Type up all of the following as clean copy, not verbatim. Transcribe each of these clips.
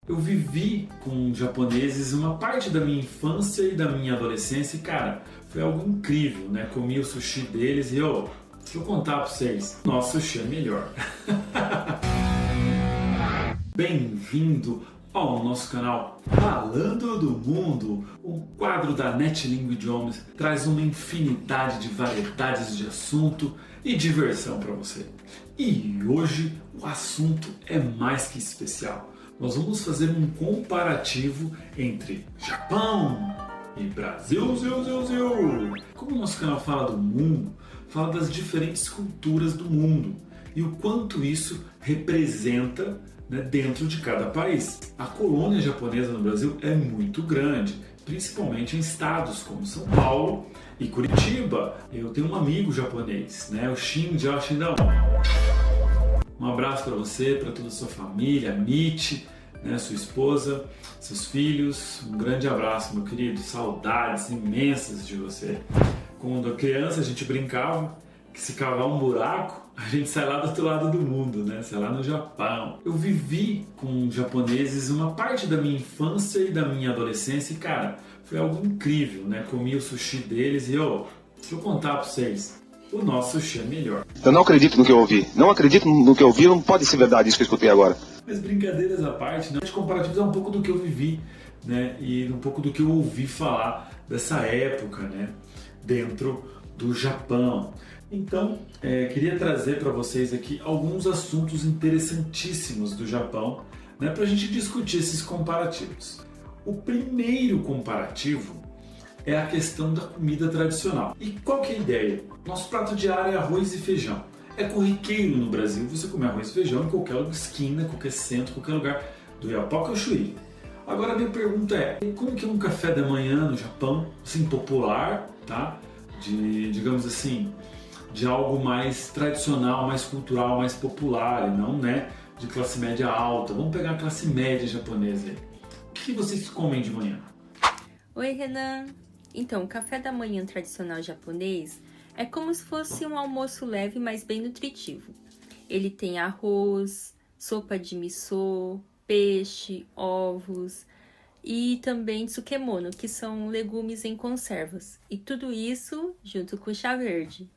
Eu vivi com japoneses uma parte da minha infância e da minha adolescência e, cara, foi algo incrível, né? Comi o sushi deles e, deixa eu contar pra vocês, nosso sushi é melhor. Bem-vindo ao nosso canal Falando do Mundo. O quadro da NetLingua Idiomas traz uma infinidade de variedades de assunto e diversão para você. E hoje o assunto é mais que especial. Nós vamos fazer um comparativo entre Japão e Brasil. Como o nosso canal fala do mundo, fala das diferentes culturas do mundo e o quanto isso representa, né, dentro de cada país. A colônia japonesa no Brasil é muito grande, principalmente em estados como São Paulo e Curitiba. Eu tenho um amigo japonês, né, o Shinji Yoshida. Um abraço para você, para toda a sua família, Michi, né, sua esposa, seus filhos. Um grande abraço, meu querido. Saudades imensas de você. Quando criança a gente brincava que se cavar um buraco, a gente sai lá do outro lado do mundo, né? Sai lá no Japão. Eu vivi com japoneses uma parte da minha infância e da minha adolescência e, cara, foi algo incrível, né? Comi o sushi deles e, deixa eu contar pra vocês, o nosso sushi é melhor. Eu não acredito no que eu ouvi. Não acredito no que eu ouvi, não pode ser verdade isso que eu escutei agora. Mas brincadeiras à parte, né? Os comparativos é um pouco do que eu vivi, né? E um pouco do que eu ouvi falar dessa época, né? Dentro do Japão. Então, queria trazer para vocês aqui alguns assuntos interessantíssimos do Japão, né? Para a gente discutir esses comparativos. O primeiro comparativo é a questão da comida tradicional. E qual que é a ideia? Nosso prato diário é arroz e feijão. É corriqueiro no Brasil você comer arroz e feijão em qualquer esquina, qualquer centro, qualquer lugar do Iapoca ao Chuí. Agora a minha pergunta é, como que é um café da manhã no Japão, assim, popular, tá? Digamos assim, de algo mais tradicional, mais cultural, mais popular, e não, né, de classe média alta. Vamos pegar a classe média japonesa aí. O que vocês comem de manhã? Oi, Renan! Então, o café da manhã tradicional japonês é como se fosse um almoço leve, mas bem nutritivo. Ele tem arroz, sopa de miso, peixe, ovos e também tsukemono, que são legumes em conservas. E tudo isso junto com chá verde.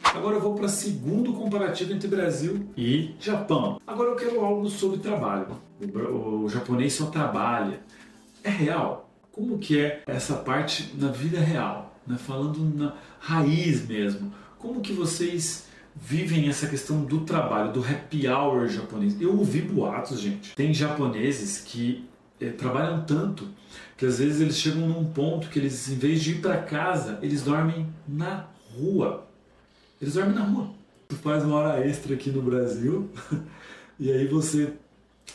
Agora eu vou para o segundo comparativo entre Brasil e Japão. Agora eu quero algo sobre trabalho. O japonês só trabalha. É real? Como que é essa parte na vida real? Né? Falando na raiz mesmo. Como que vocês vivem essa questão do trabalho, do happy hour japonês? Eu ouvi boatos, gente. Tem japoneses que trabalham tanto que às vezes eles chegam num ponto que eles, em vez de ir para casa, eles dormem na rua. Eles dormem na rua. Tu faz uma hora extra aqui no Brasil e aí você,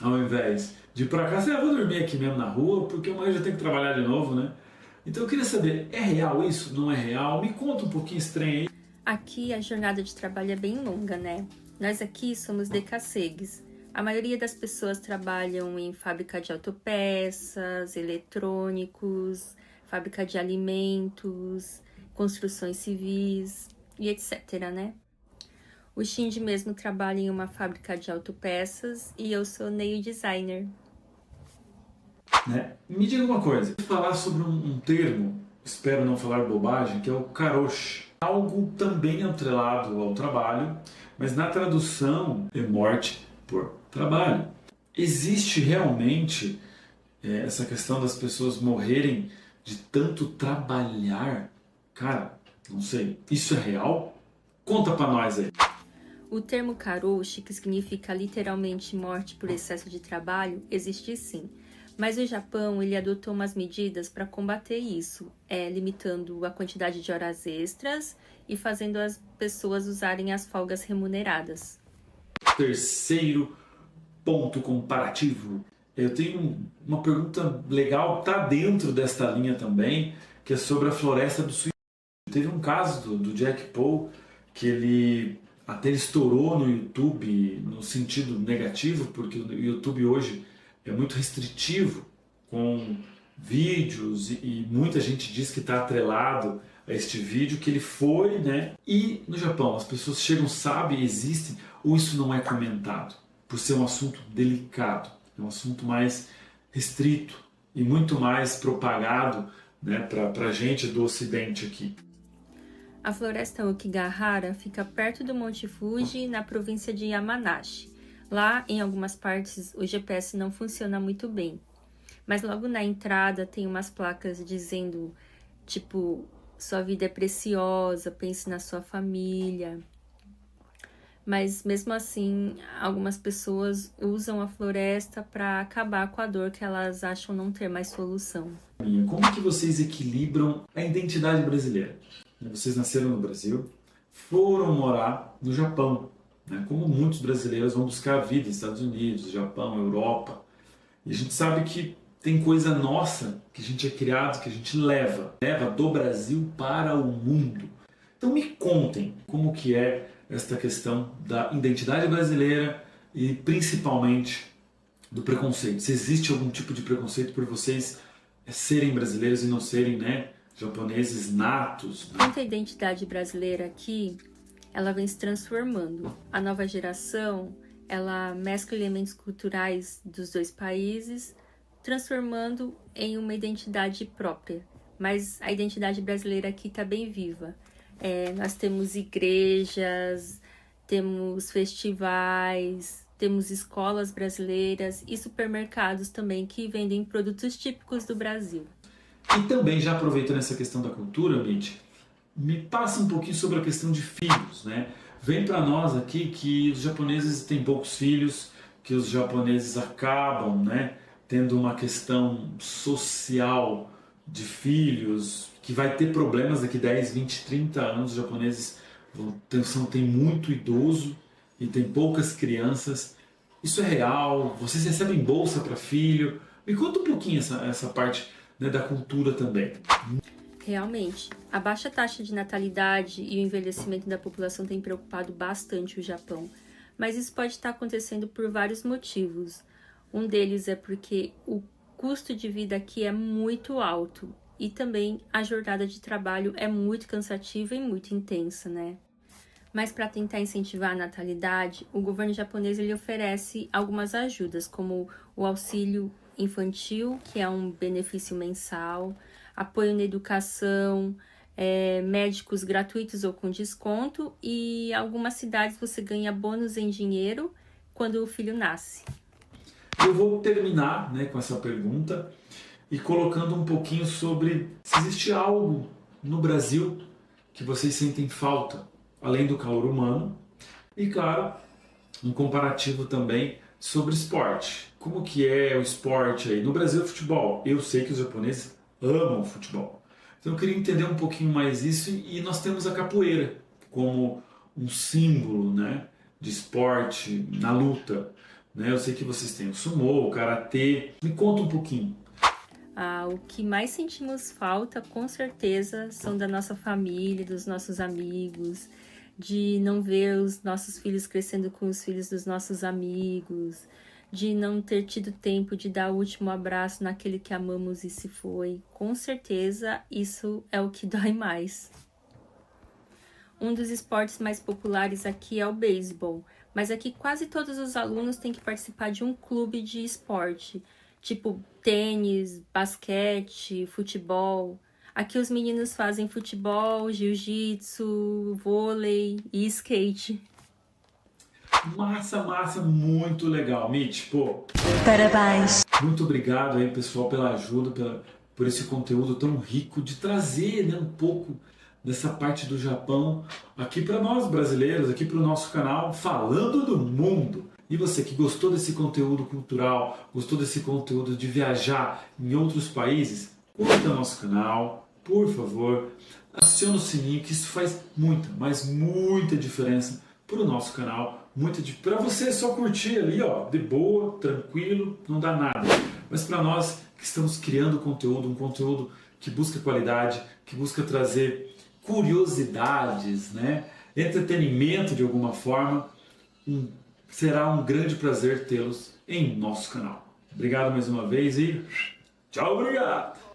ao invés de ir pra casa, eu vou dormir aqui mesmo na rua porque amanhã eu já tenho que trabalhar de novo, né? Então eu queria saber, é real isso? Não é real? Me conta um pouquinho estranho aí. Aqui a jornada de trabalho é bem longa, né? Nós aqui somos decassegues. A maioria das pessoas trabalham em fábrica de autopeças, eletrônicos, fábrica de alimentos, construções civis e etc, né? O Shinji mesmo trabalha em uma fábrica de autopeças e eu sou nail designer. Né? Me diga uma coisa, vou falar sobre um termo, espero não falar bobagem, que é o karoshi. Algo também atrelado ao trabalho, mas na tradução é morte por trabalho. Existe realmente essa questão das pessoas morrerem de tanto trabalhar? Cara, não sei, isso é real? Conta pra nós aí. O termo karoshi, que significa literalmente morte por excesso de trabalho, existe sim. Mas o Japão ele adotou umas medidas para combater isso, limitando a quantidade de horas extras e fazendo as pessoas usarem as folgas remuneradas. Terceiro ponto comparativo. Eu tenho uma pergunta legal, tá dentro desta linha também, que é sobre a floresta do suicídio. Teve um caso do Jack Paul que ele até estourou no YouTube no sentido negativo, porque o YouTube hoje é muito restritivo com vídeos e muita gente diz que está atrelado a este vídeo que ele foi, né? E no Japão as pessoas chegam, sabem, existem, ou isso não é comentado por ser um assunto delicado? é um assunto mais restrito e muito mais propagado, né, para a gente do Ocidente aqui. A floresta Aokigahara fica perto do Monte Fuji, na província de Yamanashi. Lá, em algumas partes, o GPS não funciona muito bem. Mas logo na entrada tem umas placas dizendo, tipo, sua vida é preciosa, pense na sua família. Mas mesmo assim, algumas pessoas usam a floresta para acabar com a dor que elas acham não ter mais solução. Como que vocês equilibram a identidade brasileira? Vocês nasceram no Brasil, foram morar no Japão, né? Como muitos brasileiros vão buscar a vida nos Estados Unidos, Japão, Europa. E a gente sabe que tem coisa nossa que a gente é criado, que a gente leva do Brasil para o mundo. Então me contem como que é esta questão da identidade brasileira e principalmente do preconceito. Se existe algum tipo de preconceito por vocês serem brasileiros e não serem, né, japoneses natos. Quanto à identidade brasileira aqui, ela vem se transformando. A nova geração, ela mescla elementos culturais dos dois países, transformando em uma identidade própria. Mas a identidade brasileira aqui está bem viva. Nós temos igrejas, temos festivais, temos escolas brasileiras e supermercados também que vendem produtos típicos do Brasil. E também, já aproveitando essa questão da cultura, Mitch, me passa um pouquinho sobre a questão de filhos, né? Vem para nós aqui que os japoneses têm poucos filhos, que os japoneses acabam, né, tendo uma questão social de filhos, que vai ter problemas daqui 10, 20, 30 anos. Os japoneses têm muito idoso e tem poucas crianças. Isso é real? Vocês recebem bolsa para filho? Me conta um pouquinho essa parte, né, da cultura também. Realmente, a baixa taxa de natalidade e o envelhecimento da população tem preocupado bastante o Japão, mas isso pode estar acontecendo por vários motivos. Um deles é porque o custo de vida aqui é muito alto e também a jornada de trabalho é muito cansativa e muito intensa, né? Mas para tentar incentivar a natalidade, o governo japonês ele oferece algumas ajudas, como o auxílio infantil, que é um benefício mensal, apoio na educação, médicos gratuitos ou com desconto, e em algumas cidades você ganha bônus em dinheiro quando o filho nasce. Eu vou terminar, né, com essa pergunta e colocando um pouquinho sobre se existe algo no Brasil que vocês sentem falta, além do calor humano, e claro, um comparativo também sobre esporte. Como que é o esporte aí? No Brasil, futebol. Eu sei que os japoneses amam futebol. Então eu queria entender um pouquinho mais isso, e nós temos a capoeira como um símbolo, né, de esporte na luta. Né? Eu sei que vocês têm o sumô, o karatê. Me conta um pouquinho. O que mais sentimos falta, com certeza, são da nossa família, dos nossos amigos, de não ver os nossos filhos crescendo com os filhos dos nossos amigos, de não ter tido tempo de dar o último abraço naquele que amamos e se foi. Com certeza, isso é o que dói mais. Um dos esportes mais populares aqui é o beisebol, mas aqui quase todos os alunos têm que participar de um clube de esporte, tipo tênis, basquete, futebol. Aqui os meninos fazem futebol, jiu-jitsu, vôlei e skate. Massa, muito legal. Mitch, pô, parabéns. Muito obrigado aí, pessoal, pela ajuda, por esse conteúdo tão rico de trazer, né, um pouco dessa parte do Japão aqui para nós brasileiros, aqui para o nosso canal Falando do Mundo. E você que gostou desse conteúdo cultural, gostou desse conteúdo de viajar em outros países, curta nosso canal, por favor, aciona o sininho, que isso faz muita, mas muita diferença para o nosso canal. Para você só curtir ali, ó, de boa, tranquilo, não dá nada. Mas para nós que estamos criando conteúdo, um conteúdo que busca qualidade, que busca trazer curiosidades, né, entretenimento de alguma forma, será um grande prazer tê-los em nosso canal. Obrigado mais uma vez e tchau, obrigado!